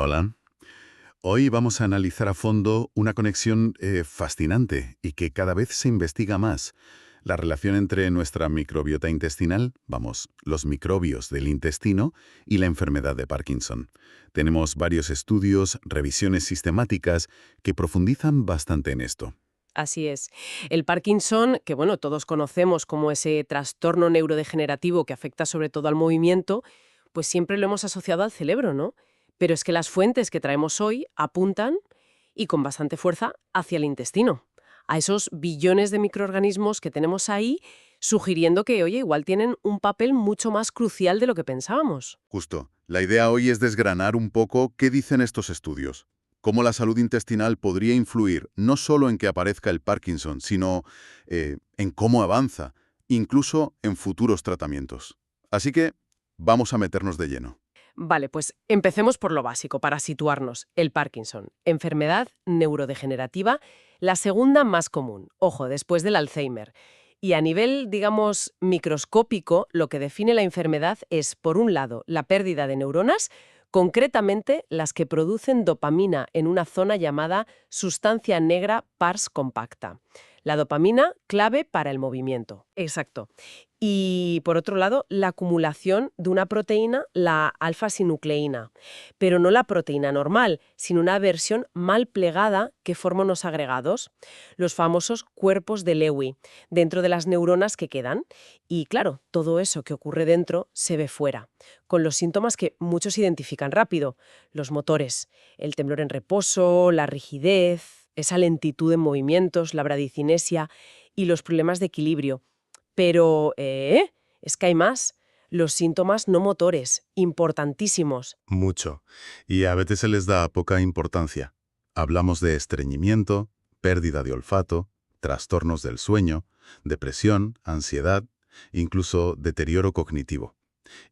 Hola. Hoy vamos a analizar a fondo una conexión fascinante y que cada vez se investiga más. La relación entre nuestra microbiota intestinal, vamos, los microbios del intestino, y la enfermedad de Parkinson. Tenemos varios estudios, revisiones sistemáticas que profundizan bastante en esto. Así es. El Parkinson, que bueno, todos conocemos como ese trastorno neurodegenerativo que afecta sobre todo al movimiento, pues siempre lo hemos asociado al cerebro, ¿no? Pero es que las fuentes que traemos hoy apuntan, y con bastante fuerza, hacia el intestino, a esos billones de microorganismos que tenemos ahí, sugiriendo que, oye, igual tienen un papel mucho más crucial de lo que pensábamos. Justo. La idea hoy es desgranar un poco qué dicen estos estudios. Cómo la salud intestinal podría influir no solo en que aparezca el Parkinson, sino en cómo avanza, incluso en futuros tratamientos. Así que vamos a meternos de lleno. Vale, pues empecemos por lo básico, para situarnos. El Parkinson, enfermedad neurodegenerativa, la segunda más común, ojo, después del Alzheimer. Y a nivel, digamos, microscópico, lo que define la enfermedad es, por un lado, la pérdida de neuronas, concretamente las que producen dopamina en una zona llamada sustancia negra pars compacta. La dopamina, clave para el movimiento. Exacto. Y, por otro lado, la acumulación de una proteína, la alfa-sinucleína. Pero no la proteína normal, sino una versión mal plegada que forma unos agregados, los famosos cuerpos de Lewy, dentro de las neuronas que quedan. Y claro, todo eso que ocurre dentro se ve fuera, con los síntomas que muchos identifican rápido. Los motores, el temblor en reposo, la rigidez, esa lentitud en movimientos, la bradicinesia y los problemas de equilibrio. Pero, es que hay más. Los síntomas no motores, importantísimos. Mucho. Y a veces se les da poca importancia. Hablamos de estreñimiento, pérdida de olfato, trastornos del sueño, depresión, ansiedad, incluso deterioro cognitivo.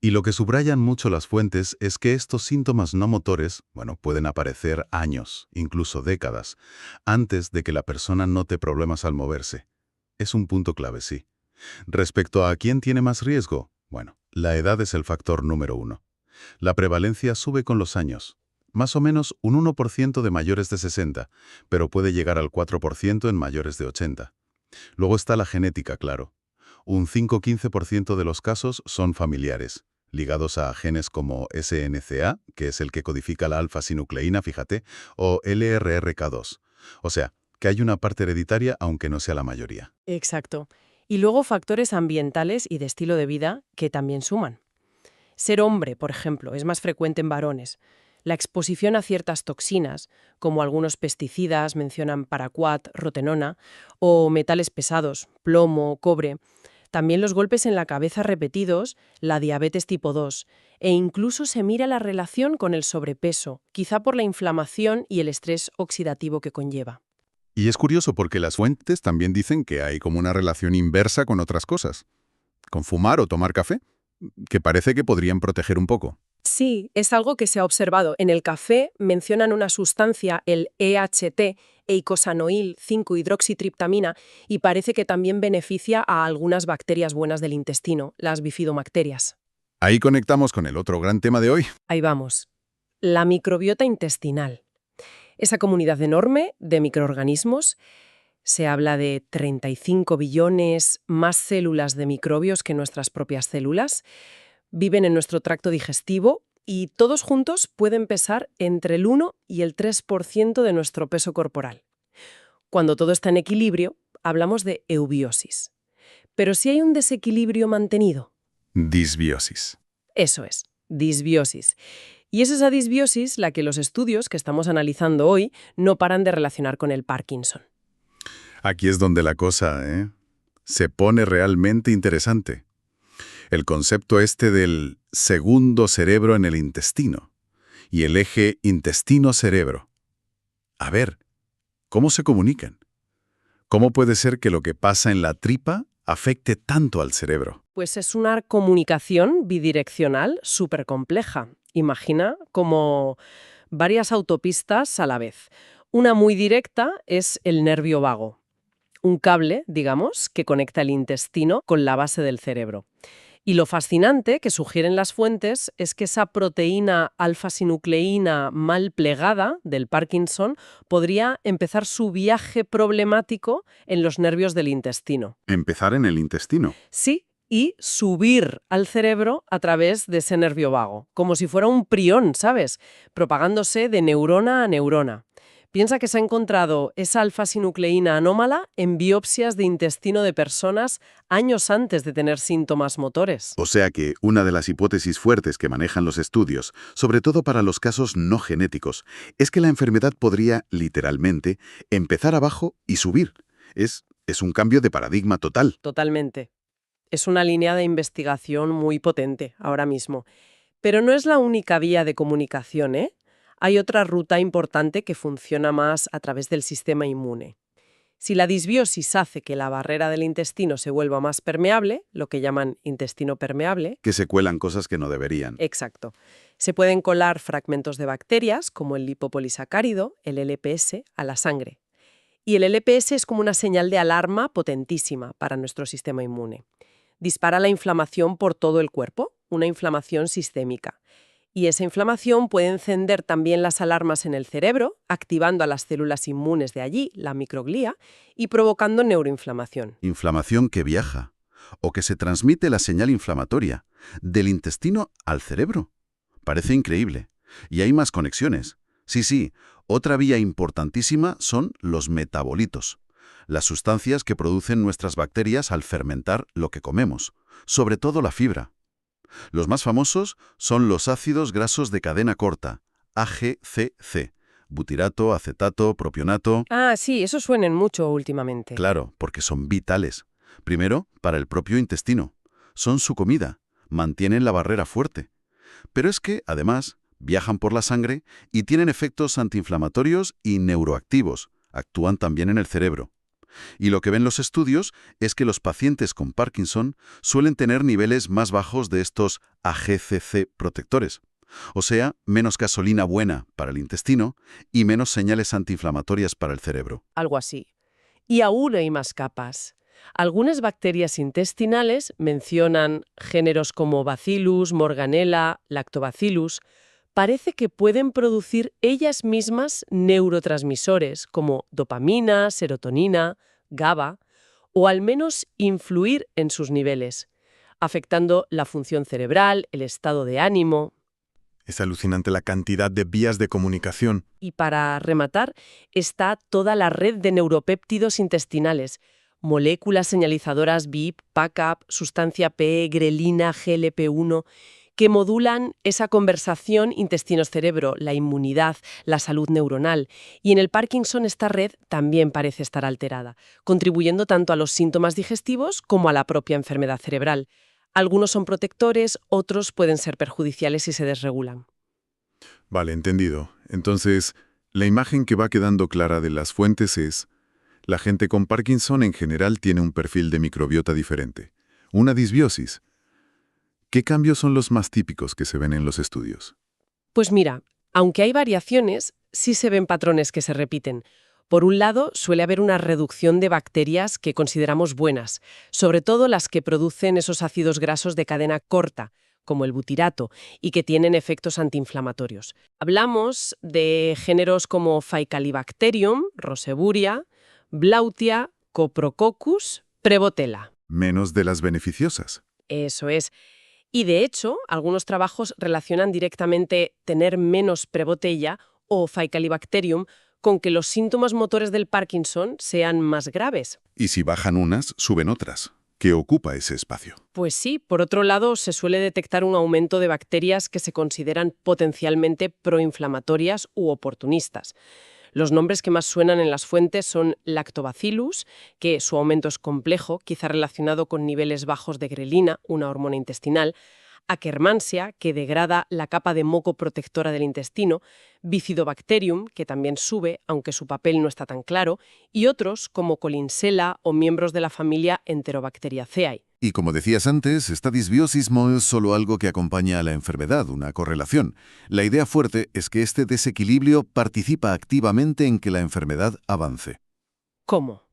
Y lo que subrayan mucho las fuentes es que estos síntomas no motores, bueno, pueden aparecer años, incluso décadas, antes de que la persona note problemas al moverse. Es un punto clave, sí. Respecto a quién tiene más riesgo, bueno, la edad es el factor número uno. La prevalencia sube con los años. Más o menos un 1% de mayores de 60, pero puede llegar al 4% en mayores de 80. Luego está la genética, claro. Un 5-15% de los casos son familiares, ligados a genes como SNCA, que es el que codifica la alfa-sinucleína, fíjate, o LRRK2. O sea, que hay una parte hereditaria aunque no sea la mayoría. Exacto. Y luego factores ambientales y de estilo de vida que también suman. Ser hombre, por ejemplo, es más frecuente en varones. La exposición a ciertas toxinas, como algunos pesticidas, mencionan paraquat, rotenona, o metales pesados, plomo, cobre. También los golpes en la cabeza repetidos, la diabetes tipo 2, e incluso se mira la relación con el sobrepeso, quizá por la inflamación y el estrés oxidativo que conlleva. Y es curioso porque las fuentes también dicen que hay como una relación inversa con otras cosas, con fumar o tomar café, que parece que podrían proteger un poco. Sí, es algo que se ha observado. En el café mencionan una sustancia, el EHT, eicosanoil 5-hidroxitriptamina, y parece que también beneficia a algunas bacterias buenas del intestino, las bifidobacterias. Ahí conectamos con el otro gran tema de hoy. Ahí vamos. La microbiota intestinal. Esa comunidad enorme de microorganismos, se habla de 35 billones más células de microbios que nuestras propias células, viven en nuestro tracto digestivo y todos juntos pueden pesar entre el 1 y el 3% de nuestro peso corporal. Cuando todo está en equilibrio, hablamos de eubiosis. Pero si hay un desequilibrio mantenido, Disbiosis. eso es, disbiosis. Y es esa disbiosis la que los estudios que estamos analizando hoy no paran de relacionar con el Parkinson. Aquí es donde la cosa, se pone realmente interesante. El concepto este del segundo cerebro en el intestino y el eje intestino-cerebro. A ver, ¿cómo se comunican? ¿Cómo puede ser que lo que pasa en la tripa afecte tanto al cerebro? Pues es una comunicación bidireccional súper compleja. Imagina como varias autopistas a la vez. Una muy directa es el nervio vago, un cable, digamos, que conecta el intestino con la base del cerebro. Y lo fascinante que sugieren las fuentes es que esa proteína alfa-sinucleína mal plegada del Parkinson podría empezar su viaje problemático en los nervios del intestino. Empezar en el intestino. Sí, y subir al cerebro a través de ese nervio vago, como si fuera un prión, ¿sabes? Propagándose de neurona a neurona. Piensa que se ha encontrado esa alfa-sinucleína anómala en biopsias de intestino de personas años antes de tener síntomas motores. O sea que una de las hipótesis fuertes que manejan los estudios, sobre todo para los casos no genéticos, es que la enfermedad podría, literalmente, empezar abajo y subir. Es un cambio de paradigma total. Totalmente. Es una línea de investigación muy potente ahora mismo. Pero no es la única vía de comunicación, ¿eh? Hay otra ruta importante que funciona más a través del sistema inmune. Si la disbiosis hace que la barrera del intestino se vuelva más permeable, lo que llaman intestino permeable, Que se cuelan cosas que no deberían. exacto, se pueden colar fragmentos de bacterias, como el lipopolisacárido, el LPS, a la sangre. Y el LPS es como una señal de alarma potentísima para nuestro sistema inmune. Dispara la inflamación por todo el cuerpo, una inflamación sistémica. Y esa inflamación puede encender también las alarmas en el cerebro, activando a las células inmunes de allí, la microglía, y provocando neuroinflamación. Inflamación que viaja. O que se transmite la señal inflamatoria del intestino al cerebro. Parece increíble. Y hay más conexiones. Sí, otra vía importantísima son los metabolitos. Las sustancias que producen nuestras bacterias al fermentar lo que comemos, sobre todo la fibra. Los más famosos son los ácidos grasos de cadena corta, AGCC, butirato, acetato, propionato. Ah, sí, eso suenan mucho últimamente. Claro, porque son vitales. Primero, para el propio intestino. Son su comida, mantienen la barrera fuerte. Pero es que, además, viajan por la sangre y tienen efectos antiinflamatorios y neuroactivos. Actúan también en el cerebro. Y lo que ven los estudios es que los pacientes con Parkinson suelen tener niveles más bajos de estos AGCC protectores. O sea, menos gasolina buena para el intestino y menos señales antiinflamatorias para el cerebro. Algo así. Y aún hay más capas. Algunas bacterias intestinales mencionan géneros como Bacillus, Morganella, Lactobacillus. Parece que pueden producir ellas mismas neurotransmisores como dopamina, serotonina, GABA, o al menos influir en sus niveles, afectando la función cerebral, el estado de ánimo. Es alucinante la cantidad de vías de comunicación. Y para rematar, está toda la red de neuropéptidos intestinales, moléculas señalizadoras BIP, PACAP, sustancia PE, grelina, GLP-1, que modulan esa conversación intestinos-cerebro, la inmunidad, la salud neuronal. Y en el Parkinson esta red también parece estar alterada, contribuyendo tanto a los síntomas digestivos como a la propia enfermedad cerebral. Algunos son protectores, otros pueden ser perjudiciales si se desregulan. Vale, entendido. Entonces, la imagen que va quedando clara de las fuentes es: la gente con Parkinson en general tiene un perfil de microbiota diferente, una disbiosis. ¿Qué cambios son los más típicos que se ven en los estudios? Pues mira, aunque hay variaciones, sí se ven patrones que se repiten. Por un lado, suele haber una reducción de bacterias que consideramos buenas, sobre todo las que producen esos ácidos grasos de cadena corta, como el butirato, y que tienen efectos antiinflamatorios. Hablamos de géneros como Faecalibacterium, Roseburia, Blautia, Coprococcus, Prevotella. Menos de las beneficiosas. Eso es. Y de hecho, algunos trabajos relacionan directamente tener menos Prevotella o Faecalibacterium con que los síntomas motores del Parkinson sean más graves. Y si bajan unas, suben otras. ¿Qué ocupa ese espacio? Pues sí, por otro lado, se suele detectar un aumento de bacterias que se consideran potencialmente proinflamatorias u oportunistas. Los nombres que más suenan en las fuentes son Lactobacillus, que su aumento es complejo, quizá relacionado con niveles bajos de grelina, una hormona intestinal, Akkermansia, que degrada la capa de moco protectora del intestino, Bifidobacterium, que también sube, aunque su papel no está tan claro, y otros como Collinsella o miembros de la familia Enterobacteriaceae. Y como decías antes, esta disbiosis no es solo algo que acompaña a la enfermedad, una correlación. La idea fuerte es que este desequilibrio participa activamente en que la enfermedad avance. ¿Cómo?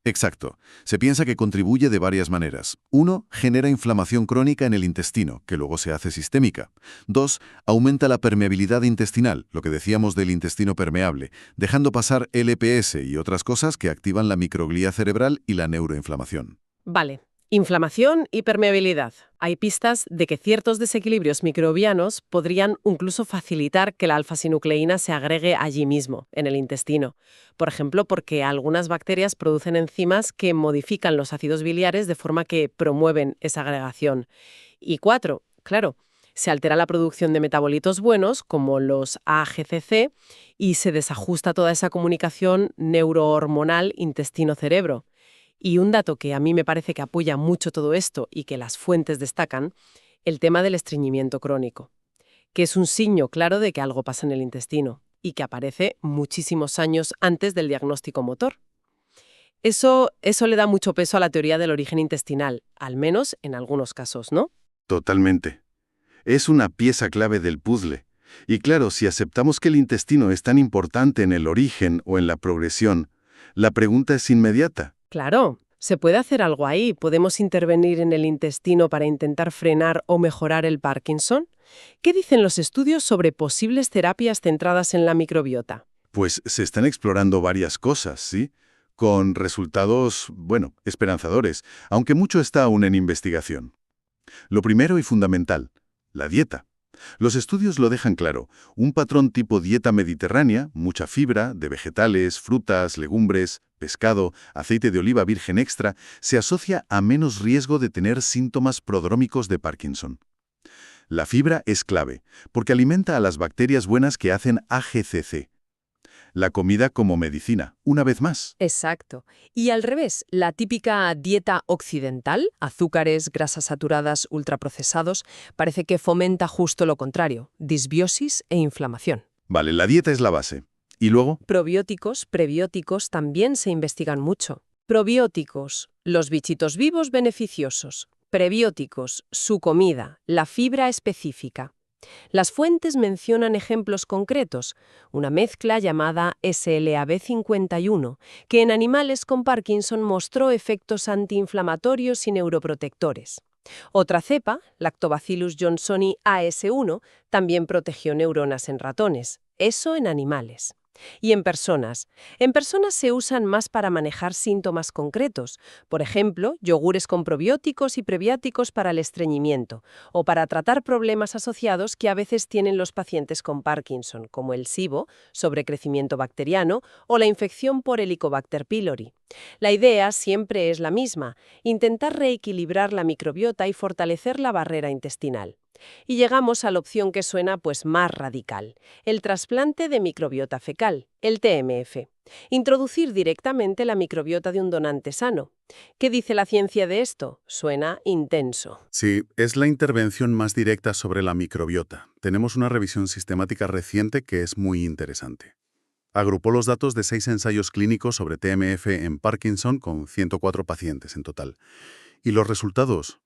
Exacto. Se piensa que contribuye de varias maneras. 1. Genera inflamación crónica en el intestino, que luego se hace sistémica. 2. Aumenta la permeabilidad intestinal, lo que decíamos del intestino permeable, dejando pasar LPS y otras cosas que activan la microglía cerebral y la neuroinflamación. Vale. Inflamación y permeabilidad. Hay pistas de que ciertos desequilibrios microbianos podrían incluso facilitar que la alfa-sinucleína se agregue allí mismo, en el intestino. Por ejemplo, porque algunas bacterias producen enzimas que modifican los ácidos biliares de forma que promueven esa agregación. Y 4, claro, se altera la producción de metabolitos buenos, como los AGCC, y se desajusta toda esa comunicación neurohormonal intestino-cerebro. Y un dato que a mí me parece que apoya mucho todo esto y que las fuentes destacan, el tema del estreñimiento crónico, que es un signo claro de que algo pasa en el intestino y que aparece muchísimos años antes del diagnóstico motor. Eso le da mucho peso a la teoría del origen intestinal, al menos en algunos casos, ¿no? Totalmente. Es una pieza clave del puzzle. Y claro, si aceptamos que el intestino es tan importante en el origen o en la progresión, la pregunta es inmediata. Claro, se puede hacer algo ahí. ¿Podemos intervenir en el intestino para intentar frenar o mejorar el Parkinson? ¿Qué dicen los estudios sobre posibles terapias centradas en la microbiota? Pues se están explorando varias cosas, ¿sí? Con resultados, esperanzadores, aunque mucho está aún en investigación. Lo primero y fundamental, la dieta. Los estudios lo dejan claro. Un patrón tipo dieta mediterránea, mucha fibra, de vegetales, frutas, legumbres, pescado, aceite de oliva virgen extra, se asocia a menos riesgo de tener síntomas prodrómicos de Parkinson. La fibra es clave, porque alimenta a las bacterias buenas que hacen AGCC. La comida como medicina, una vez más. Exacto. Y al revés, la típica dieta occidental, azúcares, grasas saturadas, ultraprocesados, parece que fomenta justo lo contrario, disbiosis e inflamación. Vale, la dieta es la base. ¿Y luego? Probióticos, prebióticos también se investigan mucho. Probióticos, los bichitos vivos beneficiosos. Prebióticos, su comida, la fibra específica. Las fuentes mencionan ejemplos concretos, una mezcla llamada SLAB51, que en animales con Parkinson mostró efectos antiinflamatorios y neuroprotectores. Otra cepa, Lactobacillus johnsoni AS1, también protegió neuronas en ratones, eso en animales. Y en personas. En personas se usan más para manejar síntomas concretos, por ejemplo, yogures con probióticos y prebióticos para el estreñimiento, o para tratar problemas asociados que a veces tienen los pacientes con Parkinson, como el SIBO, sobrecrecimiento bacteriano, o la infección por Helicobacter pylori. La idea siempre es la misma, intentar reequilibrar la microbiota y fortalecer la barrera intestinal. Y llegamos a la opción que suena más radical, el trasplante de microbiota fecal, el TMF. Introducir directamente la microbiota de un donante sano. ¿Qué dice la ciencia de esto? Suena intenso. Sí, es la intervención más directa sobre la microbiota. Tenemos una revisión sistemática reciente que es muy interesante. Agrupó los datos de 6 ensayos clínicos sobre TMF en Parkinson con 104 pacientes en total. Y los resultados,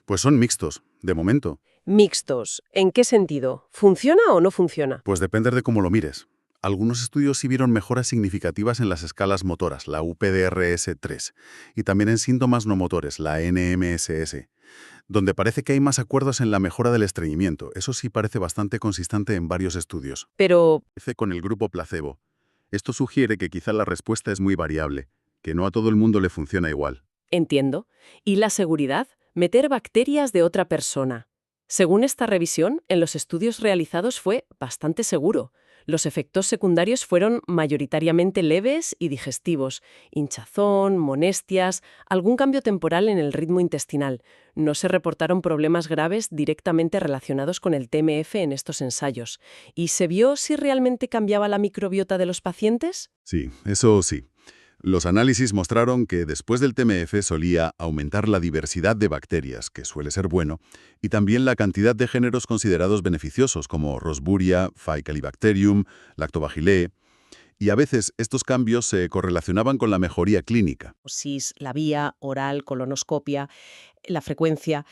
pues son mixtos, de momento. Mixtos. ¿En qué sentido? ¿Funciona o no funciona? Pues depende de cómo lo mires. Algunos estudios sí vieron mejoras significativas en las escalas motoras, la UPDRS-3, y también en síntomas no motores, la NMSS, donde parece que hay más acuerdos en la mejora del estreñimiento. Eso sí parece bastante consistente en varios estudios. Pero Con el grupo placebo. Esto sugiere que quizá la respuesta es muy variable, que no a todo el mundo le funciona igual. entiendo. ¿Y la seguridad? Meter bacterias de otra persona. Según esta revisión, en los estudios realizados fue bastante seguro. Los efectos secundarios fueron mayoritariamente leves y digestivos. Hinchazón, molestias, algún cambio temporal en el ritmo intestinal. No se reportaron problemas graves directamente relacionados con el TMF en estos ensayos. ¿Y se vio si realmente cambiaba la microbiota de los pacientes? Sí, eso sí. Los análisis mostraron que después del TMF solía aumentar la diversidad de bacterias, que suele ser bueno, y también la cantidad de géneros considerados beneficiosos, como Rosburgia, Faecalibacterium, Lactobacillee, y a veces estos cambios se correlacionaban con la mejoría clínica. Dosis, la vía, oral, colonoscopia, la frecuencia.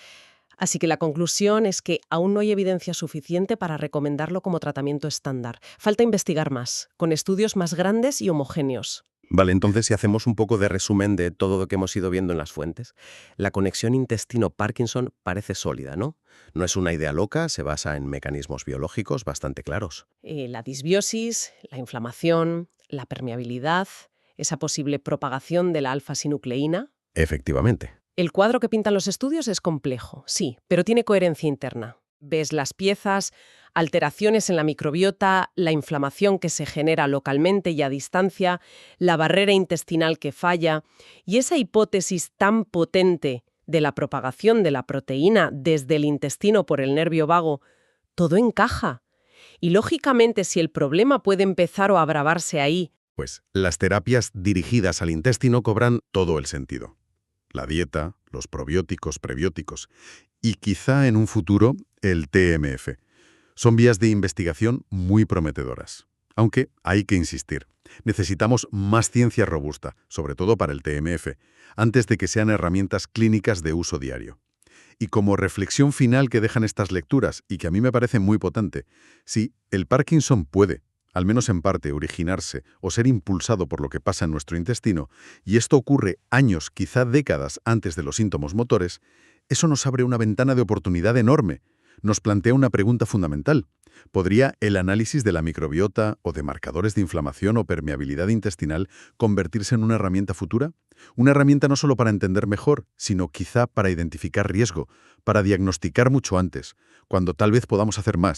Así que la conclusión es que aún no hay evidencia suficiente para recomendarlo como tratamiento estándar. Falta investigar más, con estudios más grandes y homogéneos. Vale, entonces si hacemos un poco de resumen de todo lo que hemos ido viendo en las fuentes, la conexión intestino-Parkinson parece sólida, ¿no? No es una idea loca, se basa en mecanismos biológicos bastante claros. La disbiosis, la inflamación, la permeabilidad, esa posible propagación de la alfa-sinucleína. Efectivamente. El cuadro que pintan los estudios es complejo, sí, pero tiene coherencia interna. Ves las piezas, alteraciones en la microbiota, la inflamación que se genera localmente y a distancia, la barrera intestinal que falla, y esa hipótesis tan potente de la propagación de la proteína desde el intestino por el nervio vago, todo encaja. Y lógicamente, si el problema puede empezar o agravarse ahí, Pues las terapias dirigidas al intestino cobran todo el sentido. La dieta, los probióticos, prebióticos y quizá en un futuro el TMF. Son vías de investigación muy prometedoras. Aunque hay que insistir. Necesitamos más ciencia robusta, sobre todo para el TMF, antes de que sean herramientas clínicas de uso diario. Y como reflexión final que dejan estas lecturas, y que a mí me parece muy potente, si el Parkinson puede, al menos en parte, originarse o ser impulsado por lo que pasa en nuestro intestino, y esto ocurre años, quizá décadas antes de los síntomas motores, eso nos abre una ventana de oportunidad enorme. Nos plantea una pregunta fundamental. ¿Podría el análisis de la microbiota o de marcadores de inflamación o permeabilidad intestinal convertirse en una herramienta futura? Una herramienta no solo para entender mejor, sino quizá para identificar riesgo, para diagnosticar mucho antes, cuando tal vez podamos hacer más.